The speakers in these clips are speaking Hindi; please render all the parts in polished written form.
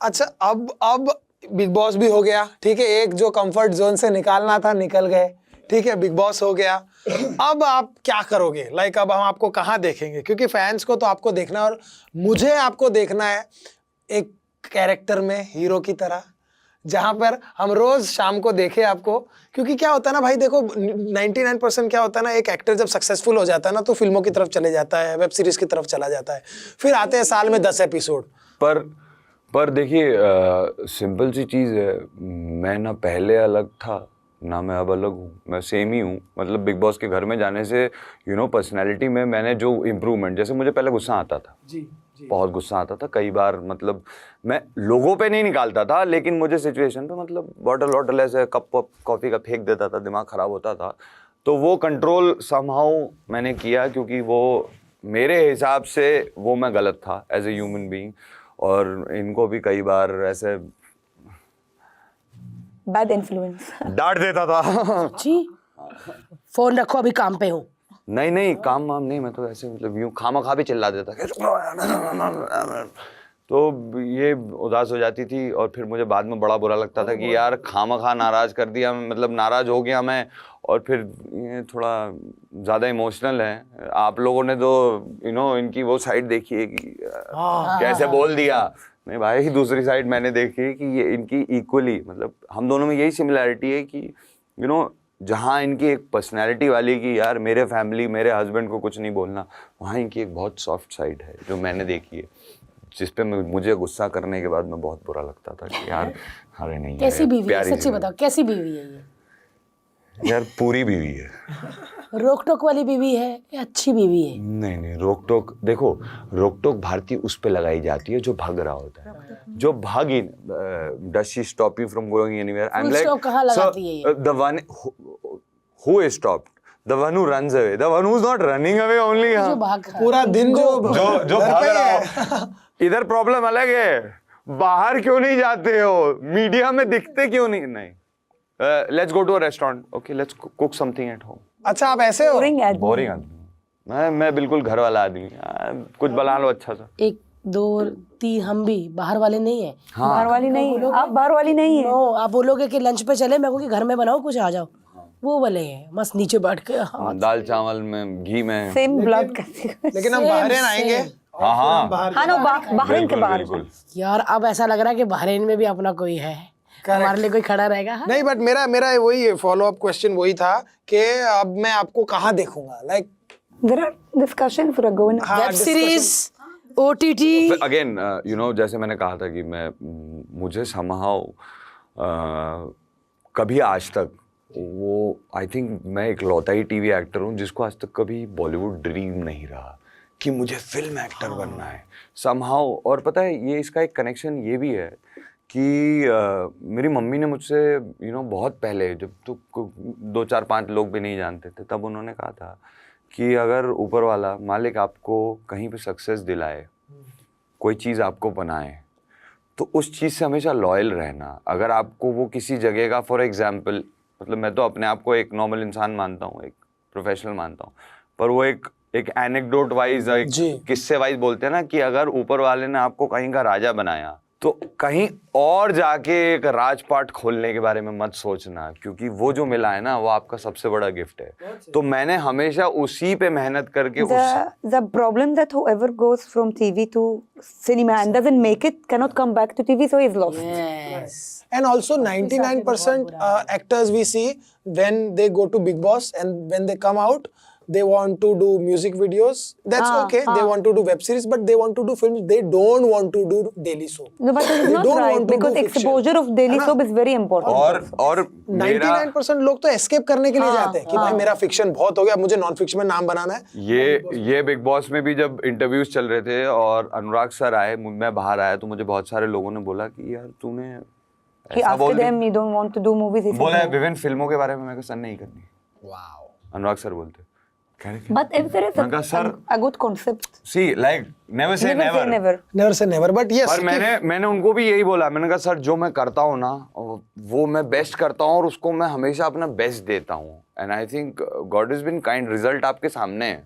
अच्छा, अब बिग बॉस भी हो गया, ठीक है, एक जो कंफर्ट जोन से निकालना था निकल गए, ठीक है, बिग बॉस हो गया। अब आप क्या करोगे? लाइक अब हम आपको कहाँ देखेंगे? क्योंकि फैंस को तो आपको देखना है और मुझे आपको देखना है एक कैरेक्टर में, हीरो की तरह, जहां पर हम रोज शाम को देखें आपको। क्योंकि क्या होता है ना भाई, देखो 99% क्या होता है ना, एक एक्टर जब सक्सेसफुल हो जाता है ना तो फिल्मों की तरफ चले जाता है, वेब सीरीज की तरफ चला जाता है, फिर आते हैं साल में 10 एपिसोड। पर देखिए, सिंपल सी चीज़ है, मैं ना पहले अलग था ना मैं अब अलग हूँ, मैं सेम ही हूँ। मतलब बिग बॉस के घर में जाने से पर्सनैलिटी में मैंने जो इम्प्रूवमेंट, जैसे मुझे पहले गुस्सा आता था, जी बहुत गुस्सा आता था कई बार। मतलब मैं लोगों पे नहीं निकालता था, लेकिन मुझे सिचुएशन पे, मतलब बॉटल ऐसे कप कॉफ़ी का फेंक देता था, दिमाग ख़राब होता था। तो वो कंट्रोल समहाउ मैंने किया, क्योंकि वो मेरे हिसाब से वो मैं गलत था एज ए ह्यूमन बीइंग। और इनको भी कई बार ऐसे बैड इन्फ्लुएंस डांट देता था। जी, फोन रखो, अभी काम पे हूँ। नहीं काम वाम नहीं, मैं तो ऐसे मतलब यूँ खामा भी चिल्ला देता था। तो ये उदास हो जाती थी और फिर मुझे बाद में बड़ा बुरा लगता था कि यार खामा नाराज़ कर दिया, मतलब नाराज़ हो गया मैं। और फिर ये थोड़ा ज़्यादा इमोशनल है। आप लोगों ने तो इनकी वो साइड देखी है कि कैसे बोल दिया। नहीं भाई, दूसरी साइड मैंने देखी है कि ये इनकी इक्वली, मतलब हम दोनों में यही सिमिलैरिटी है कि जहाँ इनकी एक पर्सनैलिटी वाली कि यार मेरे फैमिली, मेरे हस्बैंड को कुछ नहीं बोलना, वहाँ इनकी एक बहुत सॉफ्ट साइड है जो मैंने देखी है, जिस पे मुझे गुस्सा करने के बाद में बहुत बुरा लगता था कि यार अरे नहीं। कैसी बीवी है, सच्ची बताओ, कैसी बीवी है ये? यार पूरी बीवी है। रोक टोक वाली बीवी है या अच्छी बीवी है? नहीं, रोक टोक, देखो रोक टोक भारतीय उस पे लगाई जाती है जो भाग रहा होता है, जो भागी। Does she stop you from going anywhere? I am like, कहाँ लगाती है ये? The one who is stopped, the one who runs away, the one who's not running away only। जो भाग रहा है। पूरा दिन जो भाग रहा हो। इधर प्रॉब्लम अलग है, बाहर क्यों नहीं जाते हो, मीडिया में दिखते क्यों नहीं? Let's go to a restaurant, okay let's cook something at home. अच्छा, आप ऐसे हो? बोरिंग आदमी मैं बिल्कुल घर वाला आदमी। कुछ बना लो अच्छा सा। 1 2 3 हम भी बाहर वाले नहीं है। हाँ। बाहर वाली नहीं है, आप बाहर वाली नहीं है। नो, आप बोलोगे कि लंच पे चले, मैं कहूँ कि घर में बनाओ कुछ, आ जाओ, वो वाले हैं मस्त नीचे बैठ के दाल चावल में घी में। सेम ब्लड कैसे? लेकिन हम बहरीन आएंगे। हाँ हाँ नो, बहरीन के बाहर। यार अब ऐसा लग रहा है कि बहरीन में भी अपना कोई है, हमारे लिए कोई खड़ा रहेगा। हाँ? नहीं, बट मेरा वही फॉलो अप क्वेश्चन वही था कि अब मैं आपको कहाँ देखूंगा? Like There are discussions for a going. Web series, OTT. Again जैसे मैंने कहा था कि मुझे समहाउ कभी आज तक वो, आई थिंक मैं एक लौता ही टीवी एक्टर हूँ जिसको आज तक कभी बॉलीवुड ड्रीम नहीं रहा कि मुझे फिल्म एक्टर बनना है समहाउ। और पता है, ये इसका एक कनेक्शन ये भी है कि मेरी मम्मी ने मुझसे बहुत पहले, जब तो 2 4 5 लोग भी नहीं जानते थे, तब उन्होंने कहा था कि अगर ऊपर वाला मालिक आपको कहीं पे सक्सेस दिलाए, कोई चीज़ आपको बनाए, तो उस चीज़ से हमेशा लॉयल रहना। अगर आपको वो किसी जगह का, फॉर एग्जांपल, मतलब मैं तो अपने आप को एक नॉर्मल इंसान मानता हूँ, एक प्रोफेशनल मानता हूँ, पर वो एक एनेक्डोट वाइज, एक किस्से वाइज बोलते हैं ना कि अगर ऊपर वाले ने आपको कहीं का राजा बनाया, तो कहीं और जाके एक राजपाट खोलने के बारे में मत सोचना, क्योंकि वो जो मिला है ना, वो आपका सबसे बड़ा गिफ्ट है। तो मैंने हमेशा उसी पे मेहनत करके The problem that whoever goes from TV to cinema and doesn't make it cannot come back to TV, so he's lost. Yes. And also 99% actors we see when they go to Big Boss and when they come out, they want to do music videos. That's okay. They want to do web series, but they want to do films. They don't want to do daily soap. No, but it's not right because exposure of daily soap is very important. और 99% लोग तो escape करने के लिए जाते हैं कि भाई मेरा फिक्शन बहुत हो गया, मुझे नॉन फिक्शन में नाम बनाना है। ये बिग बॉस में भी जब इंटरव्यूज चल रहे थे और अनुराग सर आए, मैं बाहर आया, तो मुझे बहुत सारे लोगों ने बोला कि यार तूने ऐसा बोल दिया, you don't want to do movies. बोला विभिन्न फिल्मों के बारे में मैं सर नहीं करनी। वाओ, अनुराग सर बोलते। But if there is a good concept, see, like never say never, never say never, but yes। और मैंने उनको भी यही बोला, मैंने कहा सर जो मैं करता हूँ ना, वो मैं बेस्ट करता हूँ और उसको मैं हमेशा अपना बेस्ट देता हूँ। And I think God is been kind, result आपके सामने है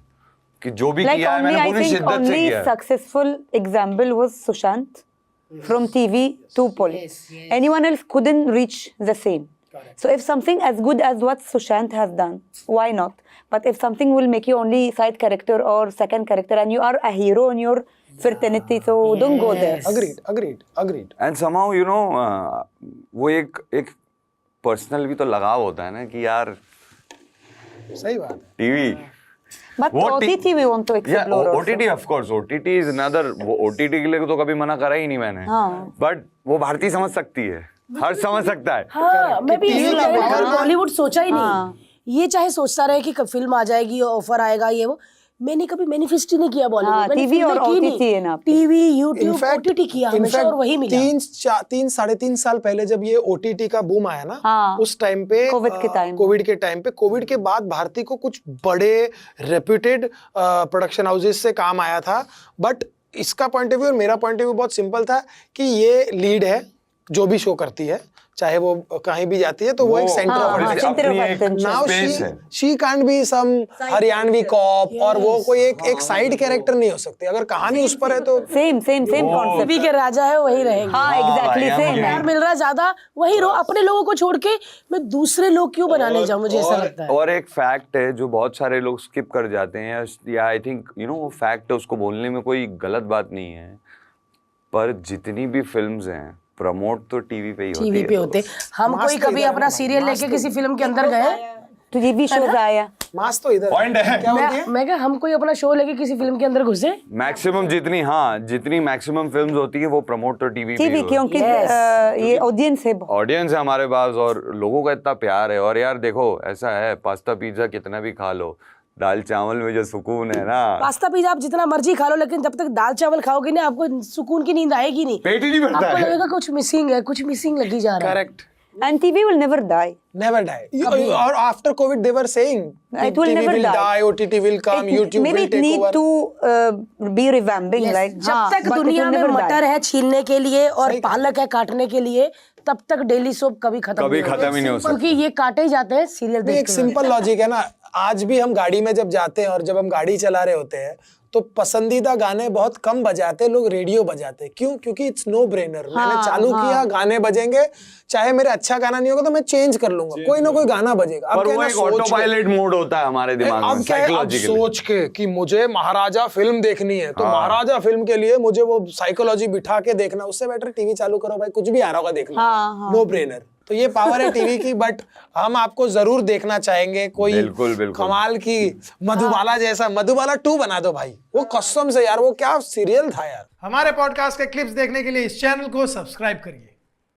कि जो भी किया है मैंने पूरी शिद्दत से किया है। Successful example was Sushant. from TV to Polly. Anyone else couldn't reach the same. So if something as good as what Sushant has done, why not? But if something will make you only side character or second character and you are a hero in your fraternity, so don't go there. Agreed. And somehow you know वो एक पर्सनल भी तो लगाव होता है ना कि यार सही बात है. TV But What OTT we want to explore also. OTT of course OTT is another वो OTT के लिए तो कभी मना करा ही नहीं मैंने हाँ. बट वो भारतीय समझ सकती है हर समझ सकता है हाँ मैं भी TV का power- बॉलीवुड सोचा ही हाँ. नहीं ये चाहे सोचता रहे कि फिल्म आ जाएगी ऑफर आएगा ये वो मैंने कभी मैनिफेस्ट ही नहीं किया बॉलीवुड हाँ, मैंने TV और फिल्में की OTT है ना आपकी. टीवी यूट्यूब इनफैक्ट ओटीटी किया हमेशा और वही मिला 3-3.5 साल पहले जब ये OTT का बूम आया ना, हाँ, उस टाइम पे कोविड के टाइम पे कोविड के बाद भारती को कुछ बड़े रेप्यूटेड प्रोडक्शन हाउसेस से काम आया था. बट इसका पॉइंट ऑफ व्यू और मेरा पॉइंट ऑफ व्यू बहुत सिंपल था कि ये लीड है जो भी शो करती है चाहे वो कहीं भी जाती है तो वो एक सेंटर हाँ, ऑफ हाँ, center of attention. Now space है. She can't be some Haryanvi cop और वो कोई एक साइड कैरेक्टर नहीं हो सकती. अगर कहानी उस पर है तो Same concept. टीवी के राजा है वही रहेंगे हाँ, exactly भाई, same हम है. प्यार मिल रहा है ज्यादा वही रो अपने लोगों को छोड़ के मैं दूसरे लोग क्यों बनाने जाऊं मुझे ऐसा लगता है और एक फैक्ट है जो बहुत सारे लोग स्किप कर जाते हैं या आई थिंक यू नो वो फैक्ट है उसको बोलने में कोई गलत बात नहीं है पर जितनी भी फिल्म्स हैं प्रमोट तो टीवी पे ही होती टीवी है. पे होते हम मास कोई तो कभी इधर अपना है, सीरियल मास लेके तो- किसी फिल्म के अंदर गए तो ये भी शोज आया. मास तो इधर Point है. क्या बोलती है? मैं कहा हम कोई अपना शो लेके किसी फिल्म के अंदर घुसे मैक्सिमम जितनी मैक्सिमम फिल्म्स होती है वो प्रमोट तो टीवी पे ही टीवी होती है. क्योंकि Yes. ये ऑडियंस है बहुत. ऑडियंस है हमारे पास और लोगों का इतना प्यार है और यार देखो ऐसा है पास्ता पिज्जा कितना भी खा लो दाल चावल में जो सुकून है ना पास्ता पिज्जा आप जितना मर्जी खा लो लेकिन जब तक दाल चावल खाओगे ना आपको सुकून की नींद आएगी नहीं पेट ही नहीं भरता आपको है. लगेगा कुछ मिसिंग है कुछ मिसिंग लगी जा रहा है correct. And TV will never die. Never die. Or after COVID, they were saying It will TV never will die. die, OTT will come, YouTube Maybe will it take need over. to be revamping, Yes, like जब हाँ, तक but it दुनिया will में never मटर die. है छीलने के लिए और पालक है काटने के लिए तब तक डेली सोप कभी खत्म कभी नहीं होगा। खत्म ही नहीं हो सकता. क्योंकि ये काटे ही जाते हैं सीरियल नहीं, एक देखते हुए। सिंपल लॉजिक है ना. आज भी हम गाड़ी में जब जाते हैं और जब हम गाड़ी चला रहे होते हैं तो पसंदीदा गाने बहुत कम बजाते हैं लोग रेडियो बजाते हैं. क्यों? क्योंकि इट्स नो ब्रेनर. मैंने चालू किया गाने बजेंगे चाहे मेरे अच्छा गाना नहीं होगा तो मैं चेंज कर लूंगा कोई ना कोई गाना बजेगा. अब पर क्या है वो ना, एक सोच ऑटो के- पायलट मोड होता है हमारे दिमाग में अब क्या है, अब साइकोलॉजिकली. सोच के कि मुझे महाराजा फिल्म देखनी है तो महाराजा फिल्म के लिए मुझे वो साइकोलॉजी बिठा के देखना उससे बेटर टीवी चालू करो भाई कुछ भी आ रहा होगा देखना. No brainer. तो ये पावर है टीवी की. बट हम आपको जरूर देखना चाहेंगे कोई बिल्कुल. कमाल की मधुबाला जैसा मधुबाला 2 बना दो भाई. वो कसम से यार वो क्या सीरियल था यार. हमारे पॉडकास्ट के क्लिप्स देखने के लिए इस चैनल को सब्सक्राइब करिए.